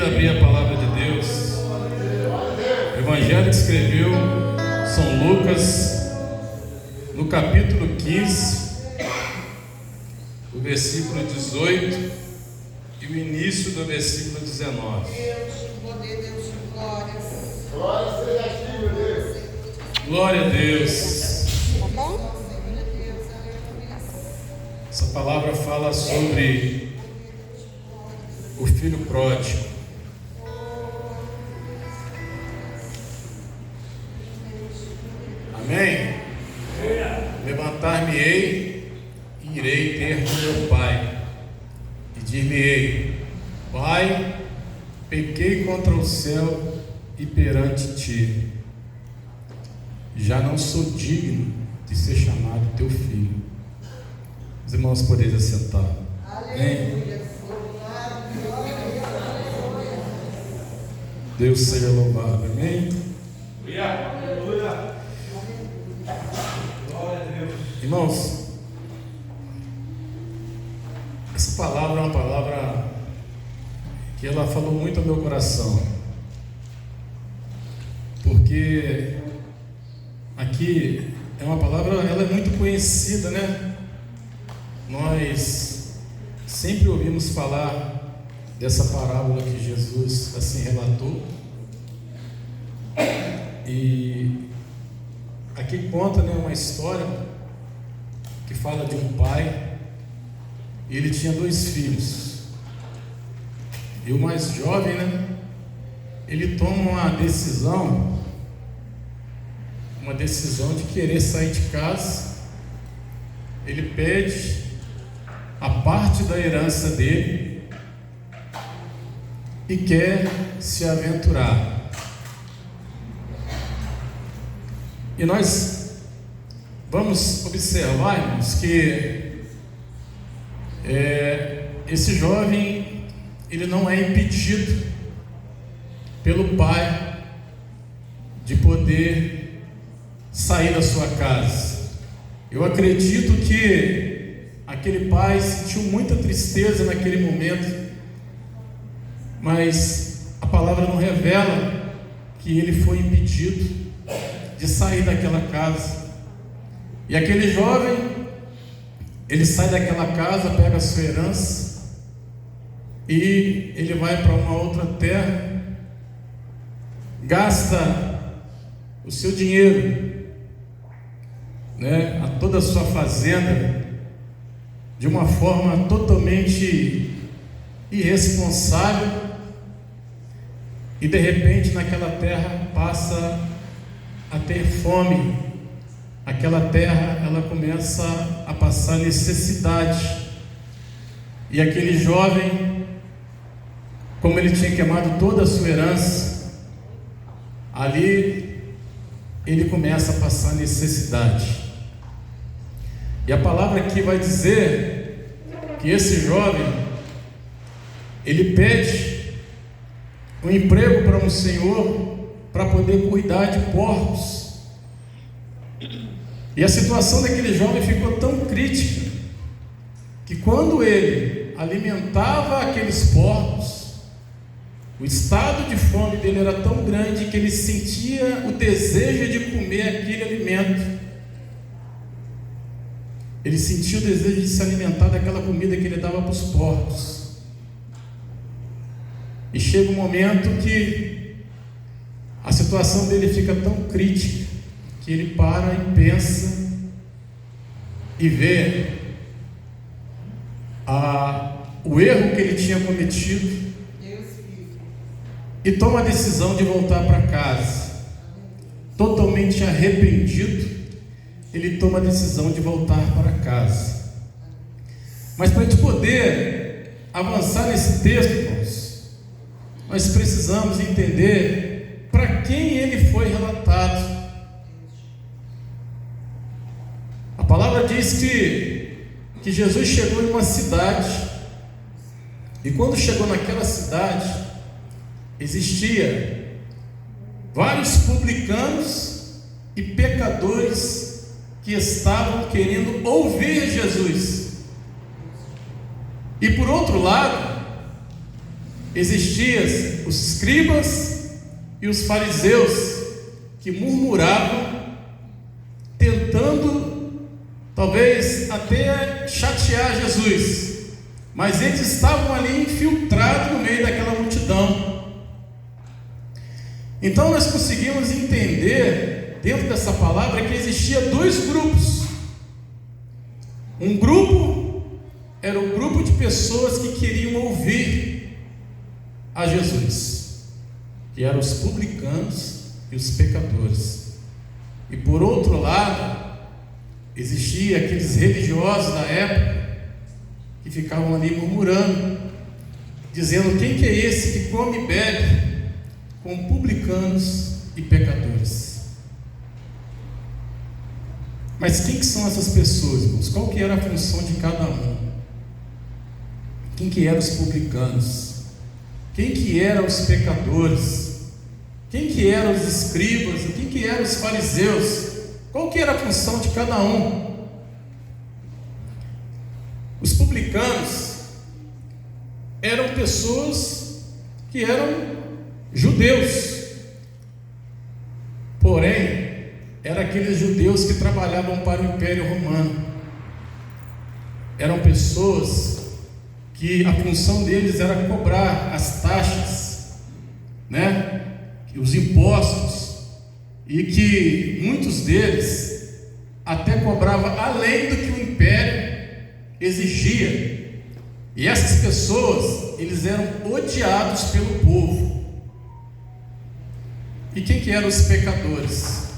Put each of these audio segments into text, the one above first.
abrir a palavra de Deus, o Evangelho que escreveu São Lucas, no capítulo 15, o versículo 18 e o início do versículo 19. Deus de poder, Deus de glórias. Glória seja a ti, meu Deus. Glória a Deus. Essa palavra fala sobre o filho pródigo. Amém? Levantar-me-ei e irei ter com meu pai, e dir-lhe-ei: Pai, pequei contra o céu e perante ti, já não sou digno de ser chamado teu filho. Os irmãos podem assentar. Amém? Deus seja louvado. Amém? Irmãos, essa palavra é uma palavra que ela falou muito ao meu coração, porque aqui é uma palavra, ela é muito conhecida, né? Nós sempre ouvimos falar dessa parábola que Jesus assim relatou, e aqui conta, né, uma história que fala de um pai, e ele tinha 2 filhos, e o mais jovem, né, ele toma uma decisão de querer sair de casa. Ele pede a parte da herança dele e quer se aventurar. E nós vamos observar, irmãos, que esse jovem, ele não é impedido pelo pai de poder sair da sua casa. Eu acredito que aquele pai sentiu muita tristeza naquele momento, mas a palavra não revela que ele foi impedido de sair daquela casa. E aquele jovem, ele sai daquela casa, pega a sua herança e ele vai para uma outra terra, gasta o seu dinheiro, né, a toda a sua fazenda, de uma forma totalmente irresponsável, e de repente naquela terra passa a ter fome. Aquela terra, ela começa a passar necessidade, e aquele jovem, como ele tinha queimado toda a sua herança, ali ele começa a passar necessidade. E a palavra aqui vai dizer que esse jovem, ele pede um emprego para um senhor para poder cuidar de porcos. E a situação daquele jovem ficou tão crítica que quando ele alimentava aqueles porcos, o estado de fome dele era tão grande que ele sentia o desejo de comer aquele alimento. Ele sentia o desejo de se alimentar daquela comida que ele dava para os porcos. E chega um momento que a situação dele fica tão crítica que ele para e pensa e vê o erro que ele tinha cometido e toma a decisão de voltar para casa. Totalmente arrependido, ele toma a decisão de voltar para casa. Mas para a gente poder avançar nesse texto, irmãos, nós precisamos entender para quem ele foi relatado. A palavra diz que Jesus chegou em uma cidade, e quando chegou naquela cidade, existia vários publicanos e pecadores que estavam querendo ouvir Jesus. E por outro lado, existiam os escribas e os fariseus que murmuravam, tentando talvez até chatear Jesus, mas eles estavam ali infiltrados no meio daquela multidão. Então nós conseguimos entender dentro dessa palavra que existia dois grupos. Um grupo era o grupo de pessoas que queriam ouvir a Jesus, que eram os publicanos e os pecadores. E por outro lado, existia aqueles religiosos da época que ficavam ali murmurando, dizendo: quem que é esse que come e bebe com publicanos e pecadores? Mas quem que são essas pessoas, irmãos? Qual que era a função de cada um? Quem que eram os publicanos? Quem que eram os pecadores? Quem que eram os escribas? Quem que eram os fariseus? Qual que era a função de cada um? Os publicanos eram pessoas que eram judeus, porém eram aqueles judeus que trabalhavam para o Império Romano. Eram pessoas que a função deles era cobrar as taxas, né? Os impostos, e que muitos deles até cobravam além do que o Império exigia. E essas pessoas, eles eram odiados pelo povo. E quem que eram os pecadores?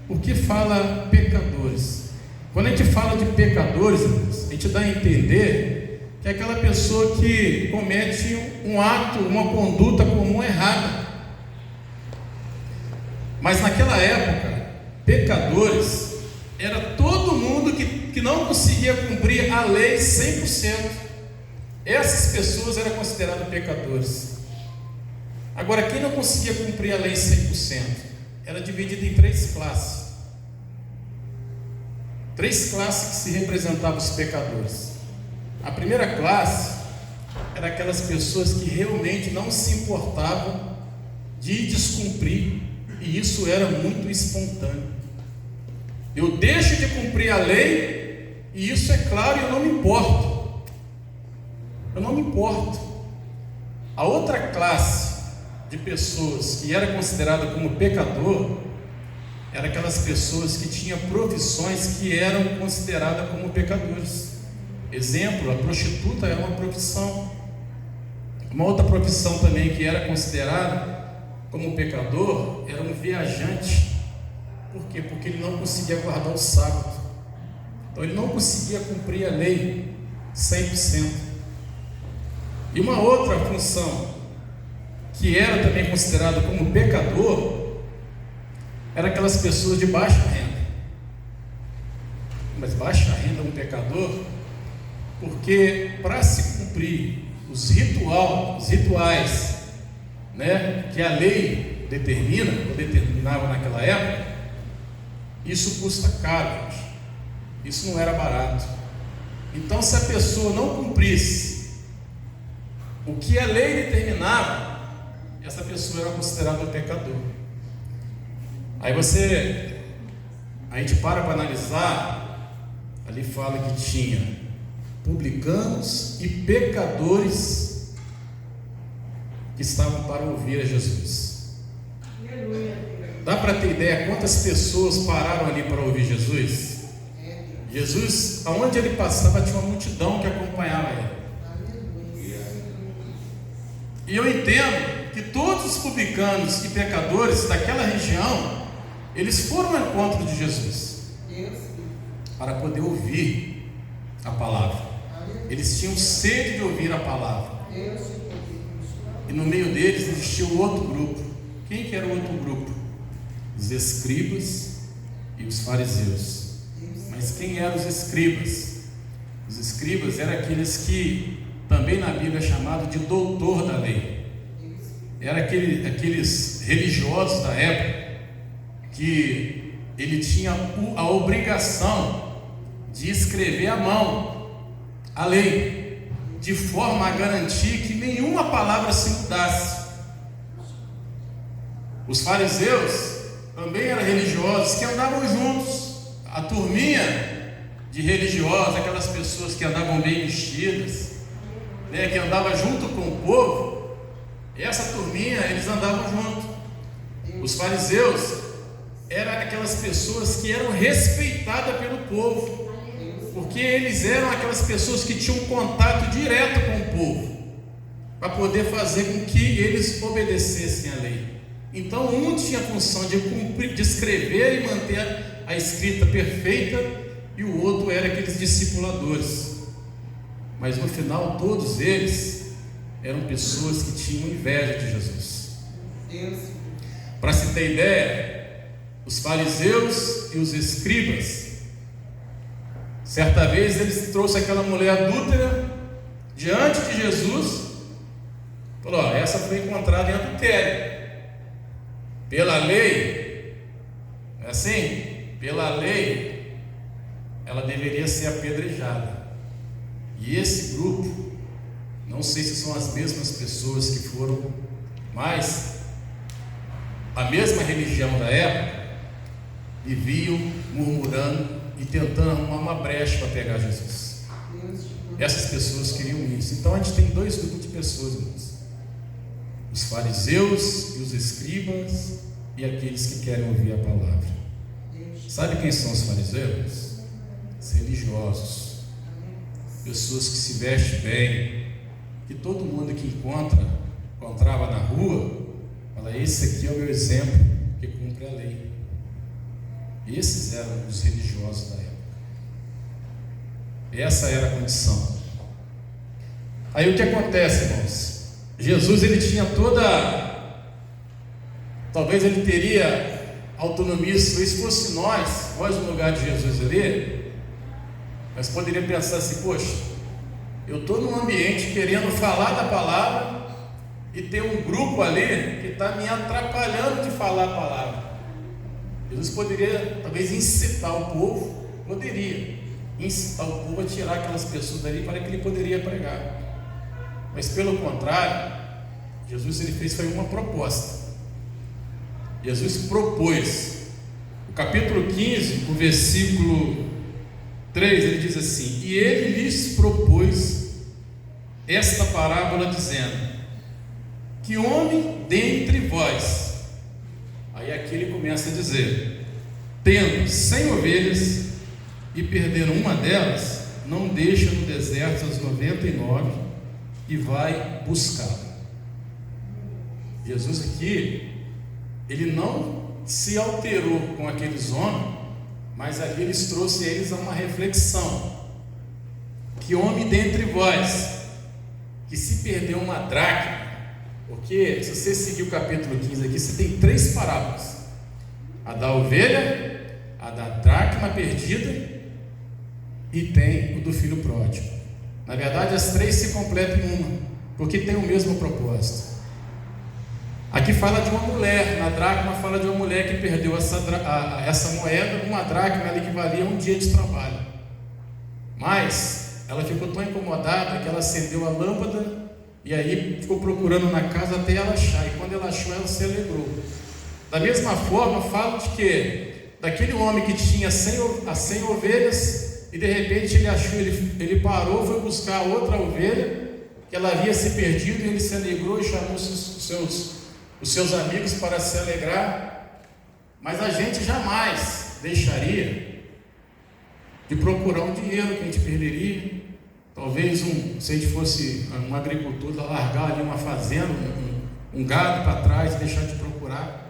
Por que fala pecadores? Quando a gente fala de pecadores, a gente dá a entender que é aquela pessoa que comete um ato, uma conduta comum errada. Mas naquela época, pecadores era todo mundo que não conseguia cumprir a lei 100%. Essas pessoas eram consideradas pecadores. Agora, quem não conseguia cumprir a lei 100%, era dividido em três classes. Três classes que se representavam os pecadores. A primeira classe era aquelas pessoas que realmente não se importavam de descumprir, e isso era muito espontâneo. Eu deixo de cumprir a lei, e isso é claro, eu não me importo. Eu não me importo. A outra classe de pessoas que era considerada como pecador eram aquelas pessoas que tinham profissões que eram consideradas como pecadores. Exemplo, a prostituta era uma profissão. Uma outra profissão também que era considerada como pecador era um viajante. Por quê? Porque ele não conseguia guardar o sábado. Então ele não conseguia cumprir a lei 100%. E uma outra função que era também considerada como pecador era aquelas pessoas de baixa renda. Mas baixa renda é um pecador porque para se cumprir os rituais, né, que a lei determinava naquela época, isso custa caro, gente. Isso não era barato. Então, se a pessoa não cumprisse o que a lei determinava, essa pessoa era considerada um pecador. Aí a gente para analisar, ali fala que tinha publicanos e pecadores que estavam para ouvir a Jesus. Dá para ter ideia quantas pessoas pararam ali para ouvir Jesus? Jesus, aonde ele passava, tinha uma multidão que acompanhava ele. E eu entendo que todos os publicanos e pecadores daquela região, eles foram ao encontro de Jesus para poder ouvir a palavra. Eles tinham sede de ouvir a palavra. E no meio deles existia um outro grupo. Quem que era o outro grupo? Os escribas e os fariseus. Mas quem eram os escribas? Os escribas eram aqueles que também na Bíblia é chamado de doutor da lei. Era aqueles religiosos da época que ele tinha a obrigação de escrever à mão a lei. de forma a garantir que nenhuma palavra se mudasse. Os fariseus também eram religiosos que andavam juntos, a turminha de religiosos, aquelas pessoas que andavam bem vestidas, né, que andavam junto com o povo, essa turminha, eles andavam junto. Os fariseus eram aquelas pessoas que eram respeitadas pelo povo, porque eles eram aquelas pessoas que tinham contato direto com o povo, para poder fazer com que eles obedecessem à lei. Então um tinha a função de cumprir, de escrever e manter a escrita perfeita, e o outro era aqueles discipuladores. Mas no final todos eles eram pessoas que tinham inveja de Jesus. Para se ter ideia, os fariseus e os escribas, certa vez eles trouxeram aquela mulher adúltera diante de Jesus, falou: ó, essa foi encontrada em adultério. Pela lei, é assim? Pela lei, ela deveria ser apedrejada. E esse grupo, não sei se são as mesmas pessoas que foram, mas a mesma religião da época, viviam murmurando e tentando arrumar uma brecha para pegar Jesus. Essas pessoas queriam isso. Então a gente tem dois grupos de pessoas, irmãos: os fariseus e os escribas, e aqueles que querem ouvir a palavra. Sabe quem são os fariseus? Os religiosos, pessoas que se vestem bem, que todo mundo que encontrava na rua, fala: esse aqui é o meu exemplo, que cumpre a lei. Esses eram os religiosos da época. Essa era a condição. Aí o que acontece, irmãos? Jesus, ele tinha talvez ele teria autonomia. Se fosse nós no lugar de Jesus ali, nós poderíamos pensar assim: poxa, eu estou num ambiente querendo falar da palavra e tem um grupo ali que está me atrapalhando de falar a palavra. Jesus poderia talvez incitar o povo, a tirar aquelas pessoas dali para que ele poderia pregar. Mas pelo contrário, Jesus fez uma proposta. Jesus propôs. O capítulo 15, o versículo 3, ele diz assim: e ele lhes propôs esta parábola, dizendo: que homem dentre vós, aí aqui ele começa a dizer, tendo 100 ovelhas e perdendo uma delas, não deixa no deserto as 99 e vai buscá-la. Jesus aqui, ele não se alterou com aqueles homens, mas ali ele trouxe eles a uma reflexão: que homem dentre vós, que se perdeu uma dracma, porque se você seguir o capítulo 15 aqui, você tem 3 parábolas: a da ovelha, a da dracma perdida e tem o do filho pródigo. Na verdade, as 3 se completam em uma, porque tem o mesmo propósito. Aqui fala de uma mulher, na dracma fala de uma mulher que perdeu essa moeda. Uma dracma ela equivalia a um dia de trabalho, mas ela ficou tão incomodada que ela acendeu a lâmpada e aí ficou procurando na casa até ela achar, e quando ela achou, ela se alegrou. Da mesma forma, fala de que daquele homem que tinha 100 ovelhas, e de repente ele achou, ele parou, foi buscar outra ovelha que ela havia se perdido, e ele se alegrou e chamou os seus amigos para se alegrar. Mas a gente jamais deixaria de procurar um dinheiro que a gente perderia. Talvez se a gente fosse um agricultor, largar ali uma fazenda, um gado para trás e deixar de procurar.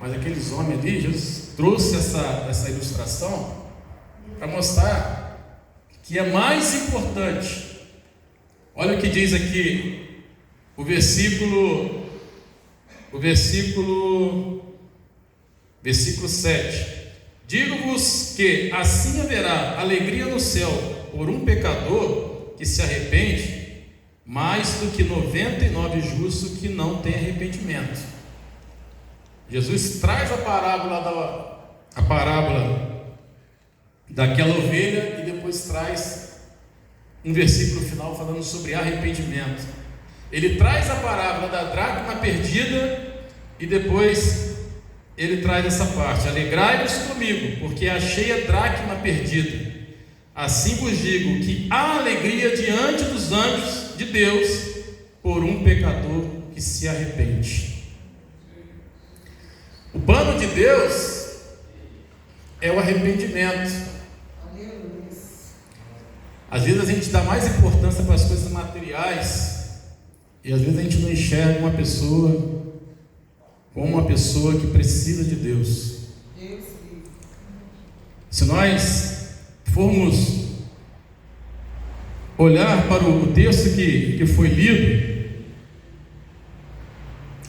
Mas aqueles homens ali, Jesus trouxe essa ilustração para mostrar que é mais importante. Olha o que diz aqui o versículo 7: digo-vos que assim haverá alegria no céu por um pecador que se arrepende, mais do que 99 justos que não têm arrependimento. Jesus traz a parábola daquela ovelha e depois traz um versículo final falando sobre arrependimento. Ele traz a parábola da dracma perdida e depois ele traz essa parte: alegrai-vos comigo, porque achei a dracma perdida. Assim vos digo que há alegria diante dos anjos de Deus por um pecador que se arrepende. O plano de Deus é o arrependimento. Às vezes a gente dá mais importância para as coisas materiais e às vezes a gente não enxerga uma pessoa como uma pessoa que precisa de Deus. Se nós formos olhar para o texto que foi lido,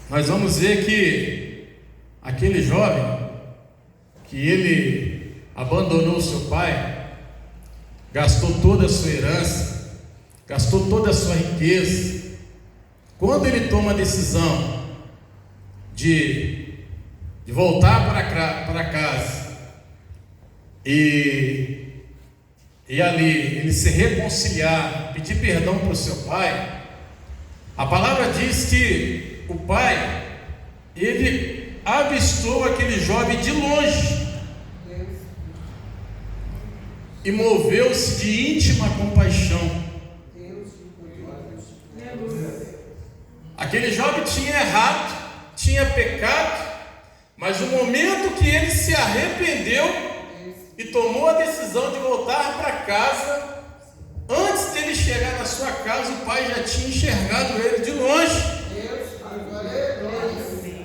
nós vamos ver que aquele jovem, que ele abandonou seu pai, gastou toda a sua herança, gastou toda a sua riqueza. Quando ele toma a decisão de voltar para casa e ali ele se reconciliar, pedir perdão para o seu pai, a palavra diz que o pai, ele avistou aquele jovem de longe e moveu-se de íntima compaixão. Aquele jovem tinha errado, tinha pecado, mas no momento que ele se arrependeu e tomou a decisão de voltar para casa, antes dele chegar na sua casa, o pai já tinha enxergado ele de longe,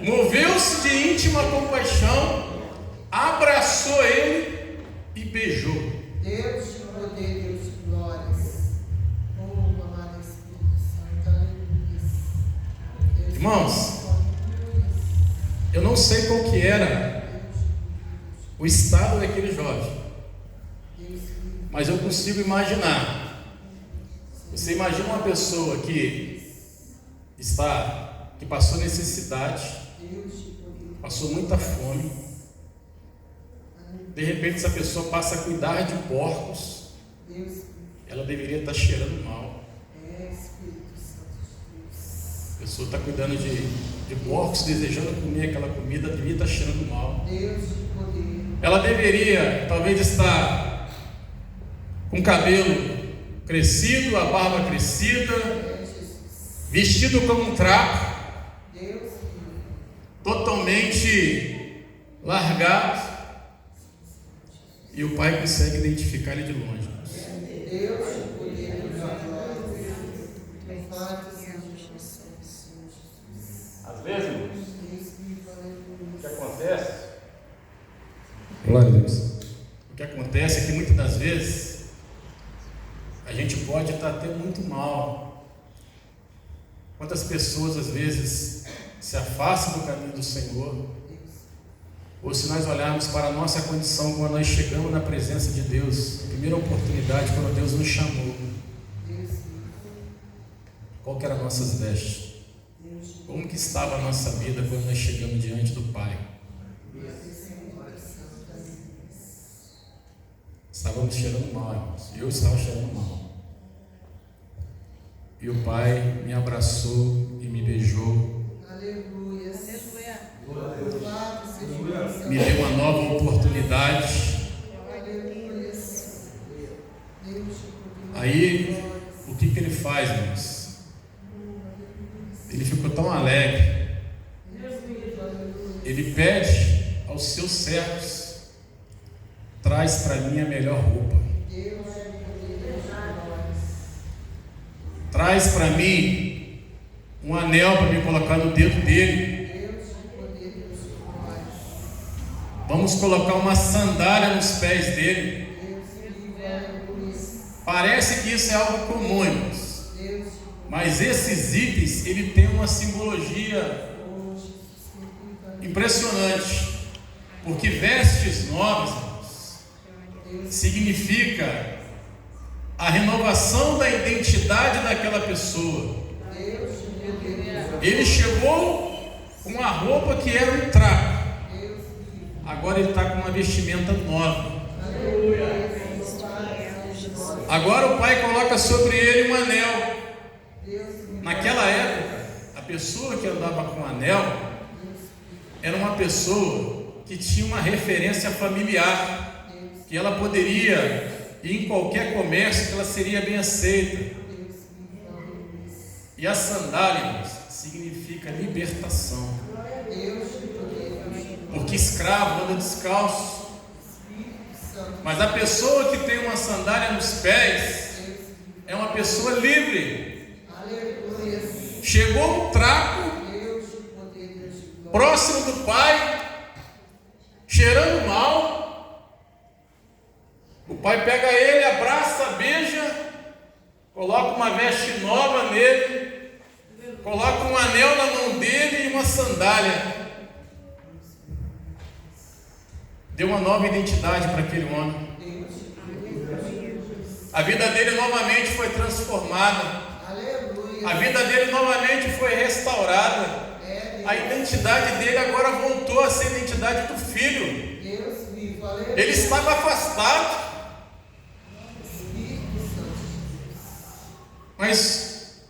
moveu-se de íntima compaixão, abraçou ele e beijou. Deus de poder, Deus de glórias. Oh, amado Espírito Santo, aleluia. Irmãos, eu não sei qual que era o estado daquele jovem, mas eu consigo imaginar. Você imagina uma pessoa que passou necessidade, passou muita fome, de repente essa pessoa passa a cuidar de porcos, ela deveria estar cheirando mal. A pessoa está cuidando de porcos, desejando comer aquela comida, deveria estar cheirando mal. Ela deveria talvez estar com o cabelo crescido, a barba crescida, vestido como um trapo, totalmente largado, e o pai consegue identificar ele de longe. Às vezes, irmãos, o que acontece? Glória a Deus. O que acontece é que muitas das vezes a gente pode estar até muito mal. Quantas pessoas às vezes se afastam do caminho do Senhor? Ou se nós olharmos para a nossa condição quando nós chegamos na presença de Deus, a primeira oportunidade quando Deus nos chamou, qual que era as nossas vestes? Como que estava a nossa vida quando nós chegamos diante do Pai? Estávamos cheirando mal, irmãos. Eu estava cheirando mal. E o Pai me abraçou e me beijou. Aleluia. Me deu uma nova oportunidade. Aí, o que ele faz, irmãos? Ele ficou tão alegre. Ele pede aos seus servos: traz para mim a melhor roupa. Traz para mim um anel para me colocar no dedo dele. Vamos colocar uma sandália nos pés dele. Parece que isso é algo comum, irmãos, mas esses itens, ele tem uma simbologia impressionante, porque vestes novas, irmãos, significa a renovação da identidade daquela pessoa. Ele chegou com uma roupa que era um trapo, agora ele está com uma vestimenta nova. Agora o pai coloca sobre ele um anel. Deus me Naquela época, a pessoa que andava com anel era uma pessoa que tinha uma referência familiar, que ela poderia ir em qualquer comércio, que ela seria bem aceita. E a sandália, irmãos, significa libertação. Porque escravo anda descalço. Mas a pessoa que tem uma sandália nos pés é uma pessoa livre. Chegou um trapo próximo do pai, cheirando mal. O pai pega ele, abraça, beija, coloca uma veste nova nele, coloca um anel na mão dele e uma sandália. Deu uma nova identidade para aquele homem. A vida dele novamente foi transformada. A vida dele novamente foi restaurada. A identidade dele agora voltou a ser a identidade do filho. Ele estava afastado. Mas,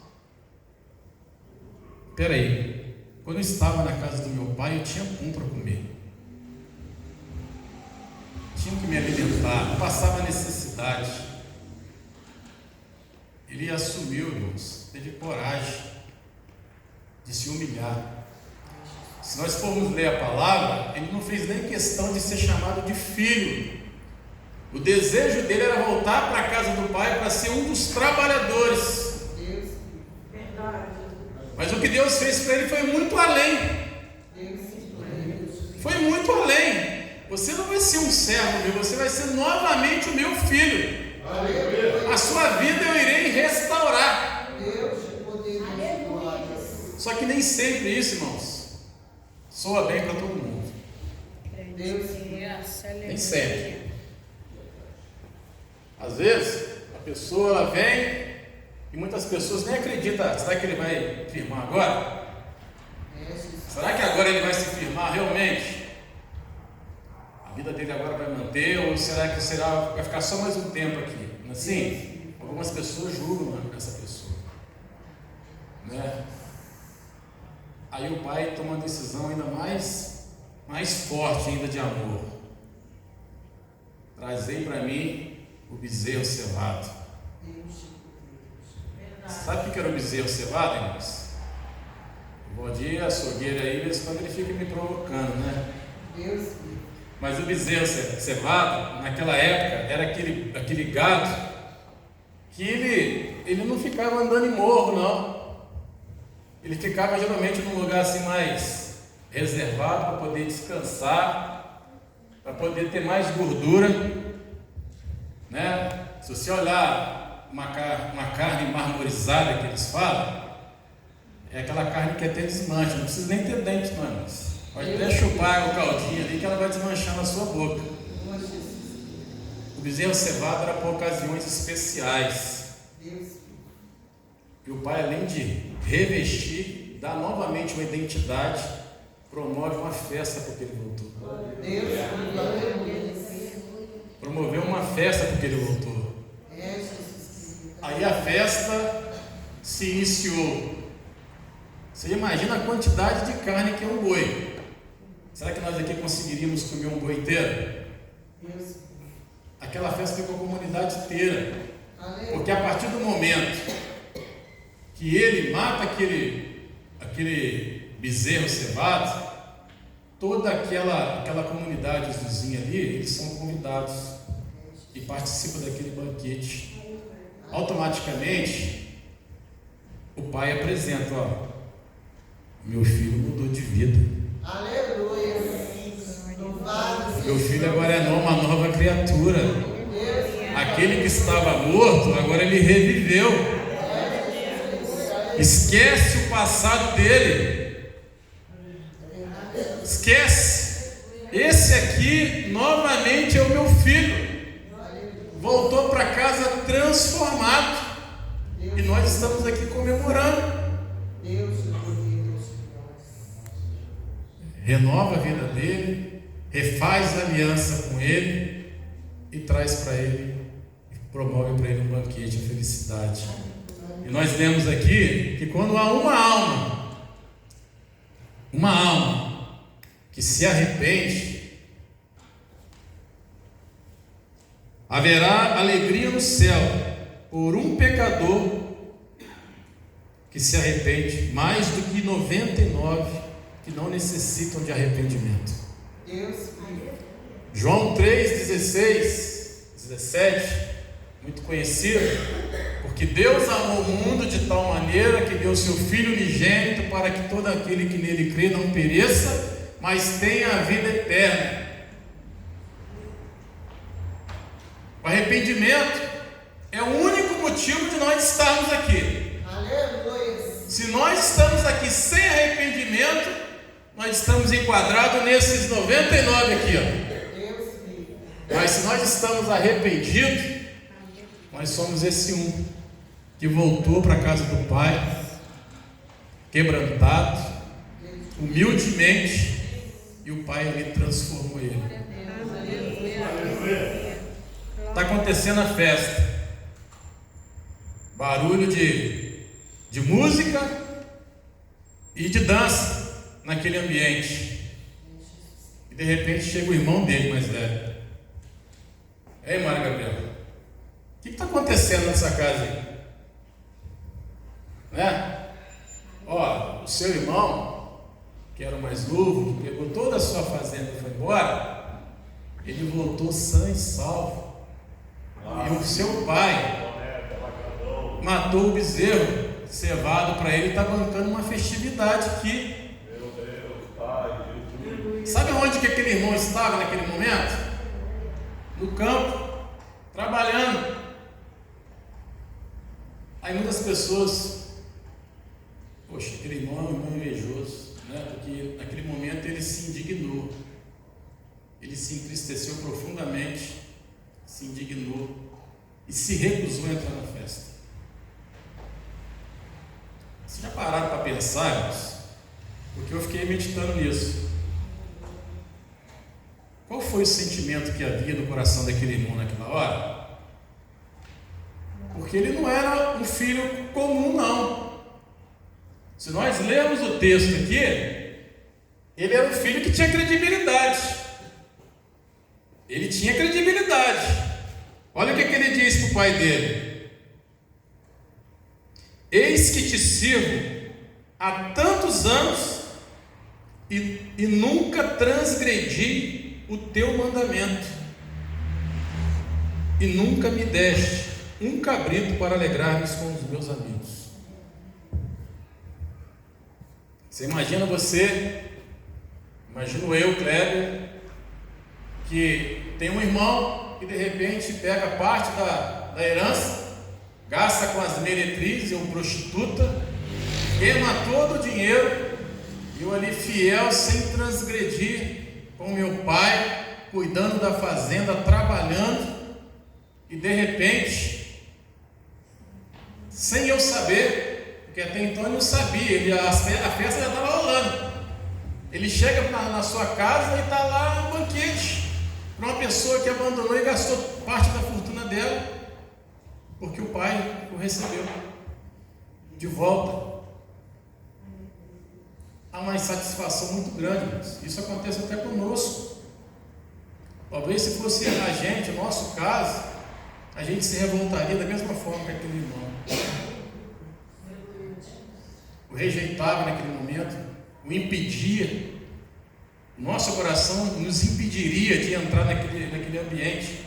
peraí, quando eu estava na casa do meu pai, eu tinha pão para comer. Tinha que me alimentar, passava necessidade. Ele assumiu, irmãos, teve coragem de se humilhar. Se nós formos ler a palavra, ele não fez nem questão de ser chamado de filho. O desejo dele era voltar para a casa do pai para ser um dos trabalhadores. Mas o que Deus fez para ele foi muito além. Foi muito além. Você não vai ser um servo meu, você vai ser novamente o meu filho. A sua vida eu irei restaurar. Só que nem sempre isso, irmãos, soa bem para todo mundo. Nem sempre. Às vezes, a pessoa ela vem e muitas pessoas nem acreditam. Será que ele vai firmar agora? Será que agora ele vai se firmar realmente? A vida dele agora vai manter, ou será que vai ficar só mais um tempo aqui? Assim, algumas pessoas julgam essa pessoa, né? Aí o pai toma uma decisão ainda mais forte ainda de amor. Trazei para mim o bezerro cevado. Sabe o que era o bezerro cevado, irmãos? O Valdir, açougueiro aí, de vez em quando ele fica me provocando, né? Mas o bezerro cevado, naquela época, era aquele gado que ele não ficava andando em morro, não. Ele ficava geralmente num lugar assim mais reservado para poder descansar, para poder ter mais gordura, né? Se você olhar uma carne marmorizada que eles falam, é aquela carne que até desmancha, não precisa nem ter dente, não. Pode até chupar o caldinho ali que ela vai desmanchar na sua boca. O bezerro cevado era para ocasiões especiais. E o pai, além de revestir, dá novamente uma identidade, promove uma festa porque ele voltou. Promoveu uma festa porque ele voltou. Aí a festa se iniciou. Você imagina a quantidade de carne que é um boi. Será que nós aqui conseguiríamos comer um boi inteiro? Aquela festa ficou com a comunidade inteira. Porque a partir do momento que ele mata aquele bezerro cevado, toda aquela comunidade vizinha ali, eles são convidados e participam daquele banquete. Automaticamente, o pai apresenta, meu filho mudou de vida. Aleluia. Meu filho agora é uma nova criatura. Aquele que estava morto, agora ele reviveu. Esquece o passado dele. Esquece. Esse aqui novamente é o meu filho. Voltou para casa transformado. E nós estamos aqui comemorando. Renova a vida dele, refaz a aliança com ele e traz para ele promove para ele um banquete, a felicidade. E nós lemos aqui que quando há uma alma que se arrepende, haverá alegria no céu por um pecador que se arrepende, mais do que 99 que não necessitam de arrependimento. João 3,16, 17, muito conhecido, porque Deus amou o mundo de tal maneira que deu seu Filho unigênito para que todo aquele que nele crê não pereça, mas tenha a vida eterna. O arrependimento é o único motivo de nós estarmos aqui. Aleluia. Se nós estamos aqui sem arrependimento, nós estamos enquadrados nesses 99 aqui, ó. Mas se nós estamos arrependidos, nós somos esse um que voltou para a casa do Pai, quebrantado, humildemente, e o Pai ali transformou ele. Está acontecendo a festa, barulho de música e de dança naquele ambiente, e de repente chega o irmão dele mais velho. Ei, Mário Gabriel, o que está acontecendo nessa casa aí? Né? Ó, o seu irmão, que era o mais novo, que pegou toda a sua fazenda e foi embora, ele voltou sã e salvo. E o seu pai matou o bezerro cevado para ele, está bancando uma festividade aqui. Meu Deus, Pai, Jesus. Sabe onde que aquele irmão estava naquele momento? No campo, trabalhando. Aí muitas pessoas, poxa, aquele irmão é um irmão invejoso, né? Porque naquele momento ele se indignou, ele se entristeceu profundamente, se indignou e se recusou a entrar na festa. Vocês já pararam para pensar, irmãos? Porque eu fiquei meditando nisso. Qual foi o sentimento que havia no coração daquele irmão naquela hora? Porque ele não era um filho comum, não. Se nós lermos o texto aqui, ele era um filho que tinha credibilidade. Ele tinha credibilidade. Olha o que ele diz para o pai dele: eis que te sirvo há tantos anos e nunca transgredi o teu mandamento, e nunca me deste um cabrito para alegrar-me com os meus amigos. Você imagina imagino eu, Kleber, que tem um irmão que de repente pega parte da herança, gasta com as meretrizes ou prostituta, queima todo o dinheiro, e eu ali fiel, sem transgredir, com meu pai, cuidando da fazenda, trabalhando, e de repente, sem eu saber, porque até então eu não sabia, a festa já estava rolando, ele chega na sua casa e está lá um banquete, para uma pessoa que abandonou e gastou parte da fortuna dela, porque o pai o recebeu de volta. Há uma insatisfação muito grande, isso acontece até conosco. Talvez se fosse a gente, o nosso caso, a gente se revoltaria da mesma forma que aquele irmão. O rejeitava naquele momento, o impedia. O nosso coração nos impediria de entrar naquele ambiente,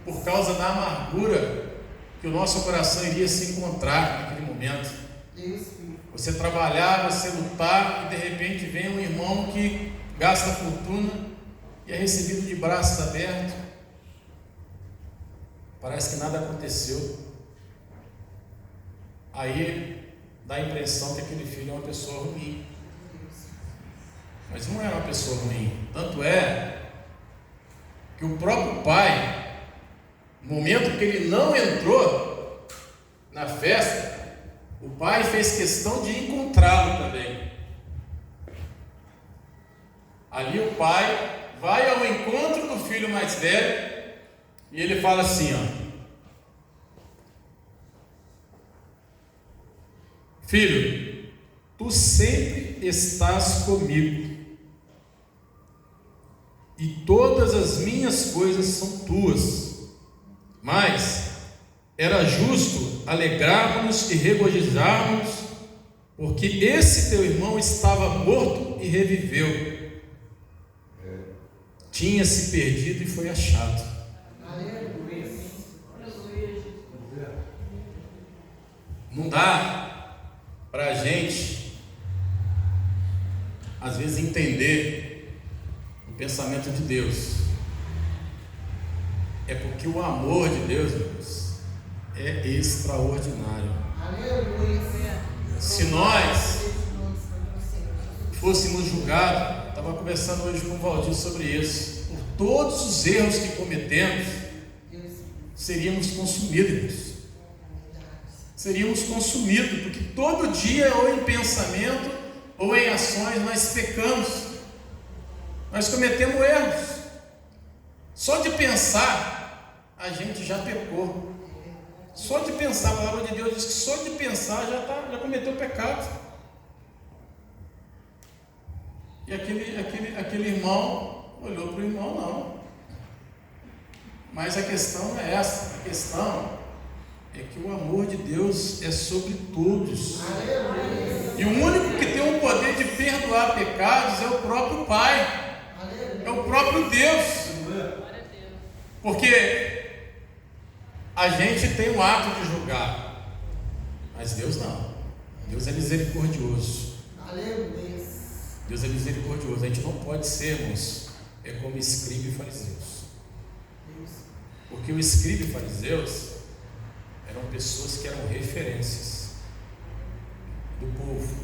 por causa da amargura que o nosso coração iria se encontrar naquele momento. Você trabalhar, você lutar, e de repente vem um irmão que gasta a fortuna e é recebido de braços abertos. Parece que nada aconteceu. Aí dá a impressão que aquele filho é uma pessoa ruim. Mas não é uma pessoa ruim. Tanto é que o próprio pai, no momento que ele não entrou na festa, o pai fez questão de encontrá-lo também. Ali o pai vai ao encontro do filho mais velho e ele fala assim: ó, filho, tu sempre estás comigo, e todas as minhas coisas são tuas. Mas era justo alegrarmos e regozijarmos, porque esse teu irmão estava morto e reviveu, tinha se perdido e foi achado. Não dá para a gente, às vezes, entender o pensamento de Deus. É porque o amor de Deus, irmãos, é extraordinário. Se nós fôssemos julgados, estava conversando hoje com o Valdir sobre isso, por todos os erros que cometemos, seríamos consumidos, irmãos. Seríamos consumidos, porque todo dia, ou em pensamento, ou em ações, nós pecamos, nós cometemos erros. Só de pensar, a gente já pecou. Só de pensar, a palavra de Deus diz que só de pensar já cometeu pecado. E aquele irmão olhou para o irmão, não. Mas a questão não é essa, a questão é que o amor de Deus é sobre todos. E o único que tem o poder de perdoar pecados é o próprio Pai, é o próprio Deus. Porque a gente tem o ato de julgar, mas Deus não. Deus é misericordioso. Deus é misericordioso. A gente não pode sermos como escriba e fariseus. Porque o escriba e fariseus eram pessoas que eram referências do povo.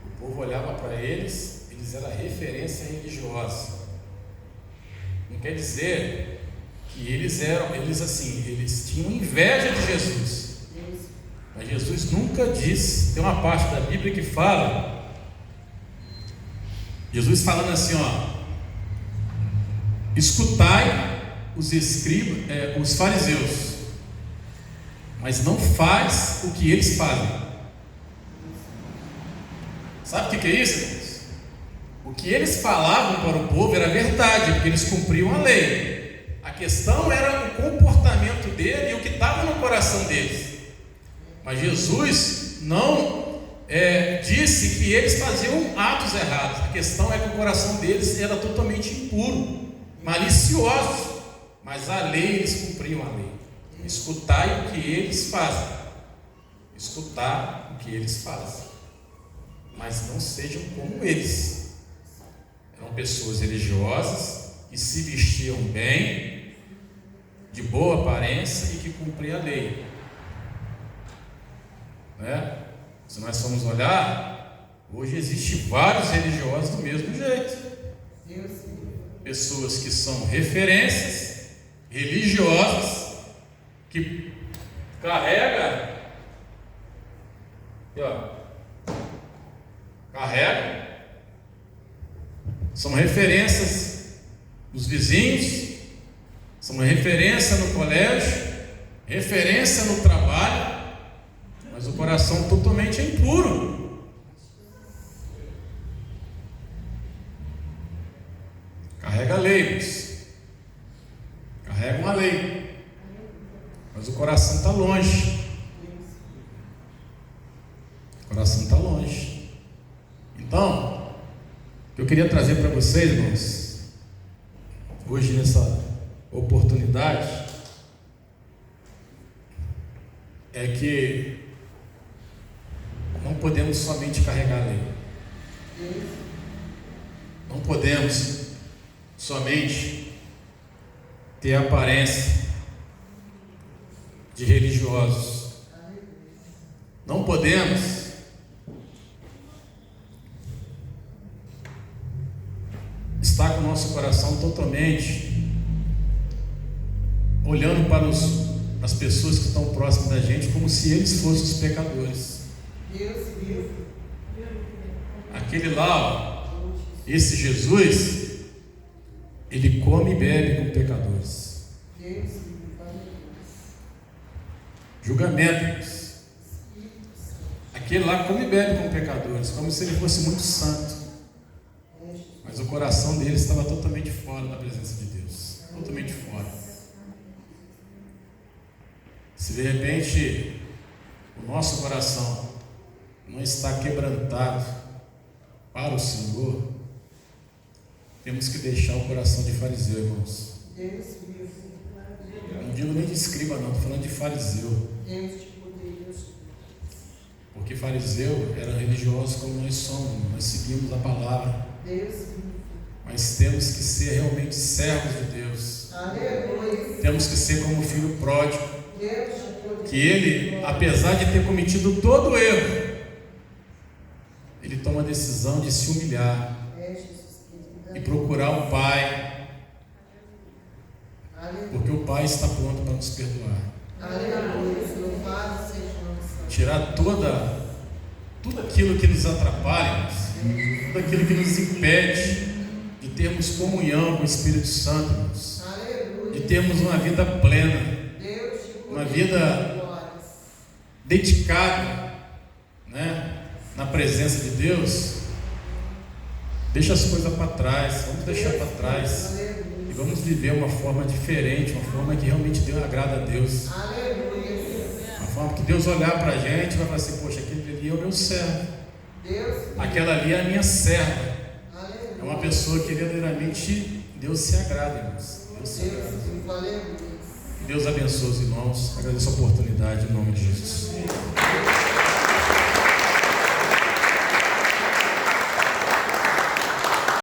O povo olhava para eles, eles eram referência religiosa. Não quer dizer que eles tinham inveja de Jesus. Mas Jesus nunca disse, tem uma parte da Bíblia que fala, Jesus falando assim, escutai os escribas, os fariseus, mas não faz o que eles fazem. Sabe o que é isso, irmãos? O que eles falavam para o povo era verdade, porque eles cumpriam a lei. A questão era o comportamento dele e o que estava no coração deles. Mas Jesus não disse que eles faziam atos errados. A questão é que o coração deles era totalmente impuro, malicioso. Mas a lei, eles cumpriam a lei. Escutai o que eles fazem. Escutar o que eles fazem. Mas não sejam como eles. Eram pessoas religiosas que se vestiam bem, de boa aparência e que cumpriam a lei. Se nós formos olhar, hoje existem vários religiosos do mesmo jeito. Pessoas que são referências religiosas, que carregam, são referências dos vizinhos, são referência no colégio, referência no trabalho, mas o coração totalmente é impuro. Carrega leis, carregam a lei, mas o coração está longe. O coração está longe. Então, o que eu queria trazer para vocês, irmãos, hoje nessa oportunidade, é que não podemos somente carregar a lei. Não podemos somente ter a aparência de religiosos. Não podemos estar com o nosso coração totalmente olhando para as pessoas que estão próximas da gente como se eles fossem os pecadores. Aquele lá, esse Jesus, ele come e bebe com pecadores. Julgamento. Aquele lá come e bebe com pecadores, como se ele fosse muito santo. Mas o coração dele estava totalmente fora da presença de Deus. Totalmente fora. Se de repente o nosso coração não está quebrantado para o Senhor, temos que deixar o coração de fariseu, irmãos. Não digo nem de escriba não, estou falando de fariseu. Porque fariseu era religioso como nós somos, nós seguimos a palavra. Mas temos que ser realmente servos de Deus. Temos que ser como o filho pródigo, que ele, apesar de ter cometido todo o erro, ele toma a decisão de se humilhar e procurar o Pai, porque o Pai está pronto para nos perdoar. Tirar tudo aquilo que nos atrapalha, tudo aquilo que nos impede de termos comunhão com o Espírito Santo, de termos uma vida plena, uma vida dedicada, né, na presença de Deus. Deixa as coisas para trás, vamos deixar para trás e vamos viver uma forma diferente, uma forma que realmente agrada a Deus. Uma forma que Deus olhar para a gente e vai falar assim: poxa, aquele ali é o meu servo, aquela ali é a minha serva. É uma pessoa que verdadeiramente Deus se agrada, irmãos. Deus se agrada. Que Deus abençoe os irmãos. Agradeço a oportunidade em nome de Jesus.